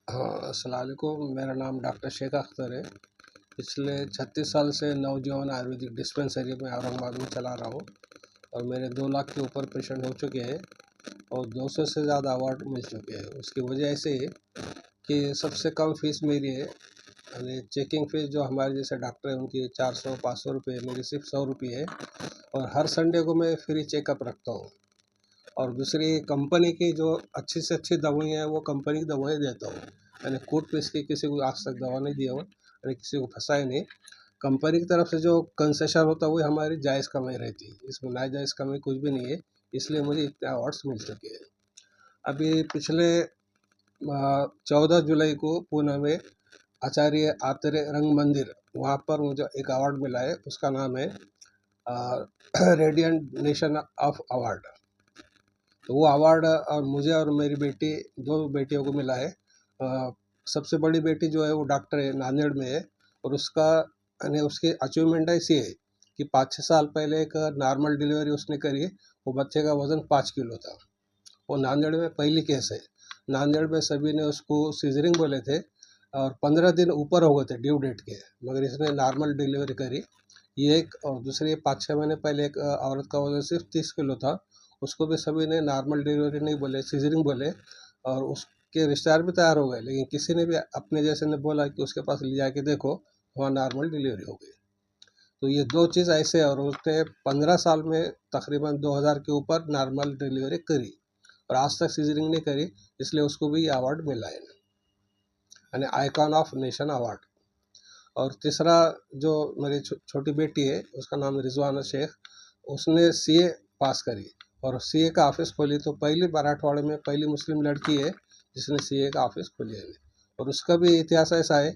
हाँ, अस्सलाम वालेकुम। मेरा नाम डॉक्टर शेख अख्तर है। पिछले 36 साल से नवजीवन आयुर्वेदिक डिस्पेंसरी में औरंगाबाद में चला रहा हूँ और मेरे 2 लाख के ऊपर पेशेंट हो चुके हैं और 200 से ज़्यादा अवार्ड मिल चुके हैं। उसकी वजह ऐसे है कि सबसे कम फ़ीस मेरी है, यानी चेकिंग फ़ीस जो हमारे जैसे डॉक्टर हैं उनकी 400-500 रुपये, मेरी सिर्फ 100 रुपये है और हर संडे को मैं फ्री चेकअप रखता हूँ। और दूसरी कंपनी की जो अच्छी से अच्छी दवाइयाँ हैं वो कंपनी की दवाई देता हूँ। मैंने कोर्ट पीस की किसी को आज तक दवा नहीं दिया हूँ, मैंने किसी को फंसाया नहीं। कंपनी की तरफ से जो कंसेशन होता है वो हमारी जायज़ कमाई रहती है, इसमें नाजायज़ कमाई कुछ भी नहीं है, इसलिए मुझे इतने अवार्ड्स मिल चुके हैं। अभी पिछले 14 जुलाई को पुणे में आचार्य आत्रेय रंग मंदिर, वहाँ पर मुझे एक अवार्ड मिला है, उसका नाम है रेडियंट नेशन ऑफ अवार्ड। तो वो अवार्ड और मुझे और मेरी बेटी, 2 बेटियों को मिला है। सबसे बड़ी बेटी जो है वो डॉक्टर है, नांदेड़ में है और उसका यानी उसकी अचीवमेंट ऐसी है कि 5-6 साल पहले एक नॉर्मल डिलीवरी उसने करी। वो बच्चे का वज़न 5 किलो था। वो नांदेड़ में पहली केस है। नांदेड़ में सभी ने उसको सीज़रिंग बोले थे और 15 दिन ऊपर हो गए थे ड्यू डेट के, मगर इसने नॉर्मल डिलीवरी करी। ये एक, और दूसरी 5-6 महीने पहले एक औरत का वज़न सिर्फ 30 किलो था, उसको भी सभी ने नॉर्मल डिलीवरी नहीं बोले, सीज़रिंग बोले और उसके रिश्तेदार भी तैयार हो गए, लेकिन किसी ने भी अपने जैसे ने बोला कि उसके पास ले जाके देखो, वहाँ नॉर्मल डिलीवरी हो गई। तो ये 2 चीज़ ऐसे है और उसने 15 साल में तकरीबन 2000 के ऊपर नॉर्मल डिलीवरी करी और आज तक सीज़रिंग नहीं करी, इसलिए उसको भी ये अवार्ड मिला है, यानी आइकॉन ऑफ नेशन अवार्ड। और तीसरा जो मेरी छोटी बेटी है उसका नाम रिजवाना शेख, उसने सीए पास करी और सीए का ऑफिस खोली। तो पहली मराठवाड़े में पहली मुस्लिम लड़की है जिसने सीए का ऑफिस खोली है। और उसका भी इतिहास ऐसा है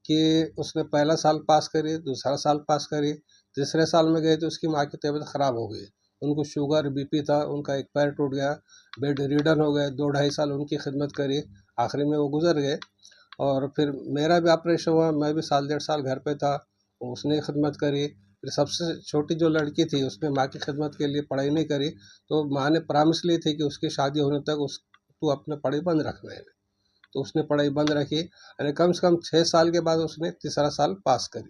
कि उसने पहला साल पास करी, दूसरा साल पास करी, तीसरे साल में गए तो उसकी माँ की तबीयत ख़राब हो गई। उनको शुगर बीपी था, उनका एक पैर टूट गया, बेड रिडन हो गए। 2-2.5 साल उनकी खिदमत करी, आखिरी में वो गुजर गए। और फिर मेरा भी ऑपरेशन हुआ, मैं भी साल 1.5 साल घर पे था, उसने खिदमत करी। फिर सबसे छोटी जो लड़की थी उसने माँ की खिदमत के लिए पढ़ाई नहीं करी, तो माँ ने प्रॉमिस ली थी कि उसकी शादी होने तक उस तू अपने पढ़ाई बंद रखना है। तो उसने पढ़ाई बंद रखी, यानी कम से कम 6 साल के बाद उसने तीसरा साल पास करी।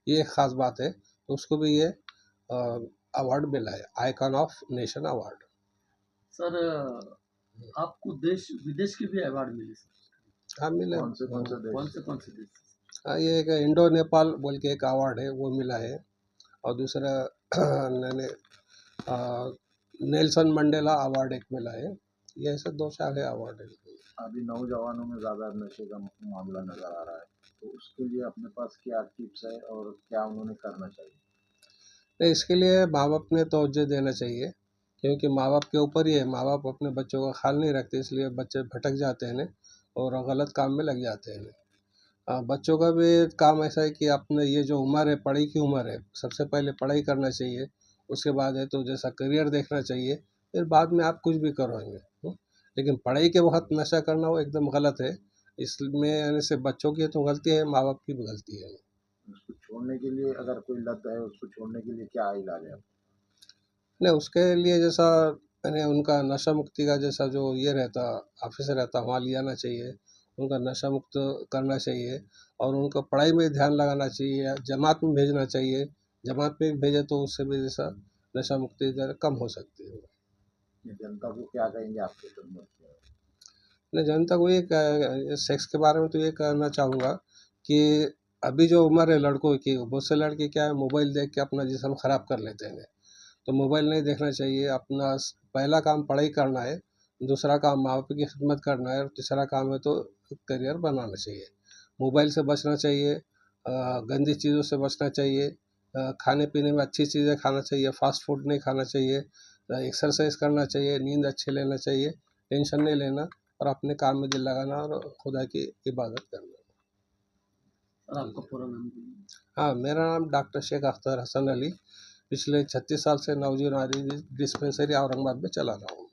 ये एक ख़ास बात है, तो उसको भी ये अवार्ड मिला है, icon of nation award. Sir, आपको देश विदेश के भी अवार्ड मिले सर? हाँ मिले। कौन से देश? हाँ, ये एक इंडो नेपाल बोल के एक अवार्ड है वो मिला है और दूसरा मैंने नेल्सन मंडेला अवार्ड एक मिला है। ये ऐसे 2-4 है अवार्ड है। अभी नौजवानों में ज़्यादा नशे का मामला नज़र आ रहा है, तो उसके लिए अपने पास क्या टिप्स है और क्या उन्होंने करना चाहिए? नहीं, इसके लिए माँ बाप ने तवज्जो देना चाहिए, क्योंकि माँ बाप के ऊपर ही है। माँ बाप अपने बच्चों का ख्याल नहीं रखते, इसलिए बच्चे भटक जाते हैं और गलत काम में लग जाते हैं। बच्चों का भी काम ऐसा है कि अपने ये जो उम्र है, पढ़ाई की उम्र है, सबसे पहले पढ़ाई करना चाहिए, उसके बाद है तो जैसा करियर देखना चाहिए, फिर बाद में आप कुछ भी करोगे। लेकिन पढ़ाई के वक्त नशा करना वो एकदम गलत है। इसमें यानी से बच्चों की तो गलती है, माँ बाप की भी गलती है। उसको छोड़ने के लिए, अगर कोई लत है उसको छोड़ने के लिए क्या इलाज है? नहीं, उसके लिए जैसा यानी उनका नशा मुक्ति का जैसा जो ये रहता, ऑफिस रहता, वहाँ ले जाना चाहिए, उनका नशा मुक्त करना चाहिए और उनको पढ़ाई में ध्यान लगाना चाहिए, जमात में भेजना चाहिए। जमात में भी भेजे तो उससे भी जैसा नशा मुक्ति दर कम हो सकती है। जनता को क्या कहेंगे आपके खिदमत में? मैं जनता को ये सेक्स के बारे में तो ये कहना चाहूँगा कि अभी जो उम्र है लड़कों की, बहुत से लड़के क्या है, मोबाइल देख के अपना जिस्म ख़राब कर लेते हैं। तो मोबाइल नहीं देखना चाहिए। अपना पहला काम पढ़ाई करना है, दूसरा काम माँ बाप की खिदमत करना है और तीसरा काम है तो करियर बनाना चाहिए। मोबाइल से बचना चाहिए, गंदी चीज़ों से बचना चाहिए, खाने पीने में अच्छी चीज़ें खाना चाहिए, फास्ट फूड नहीं खाना चाहिए, एक्सरसाइज करना चाहिए, नींद अच्छी लेना चाहिए, टेंशन नहीं लेना और अपने काम में दिल लगाना और खुदा की इबादत करना। सर, आपका पूरा नाम? हाँ, मेरा नाम डॉक्टर शेख अख्तर हसन अली। पिछले 36 साल से नवजीवन आयुर्वेदिक डिस्पेंसरी औरंगाबाद में चला रहा हूँ।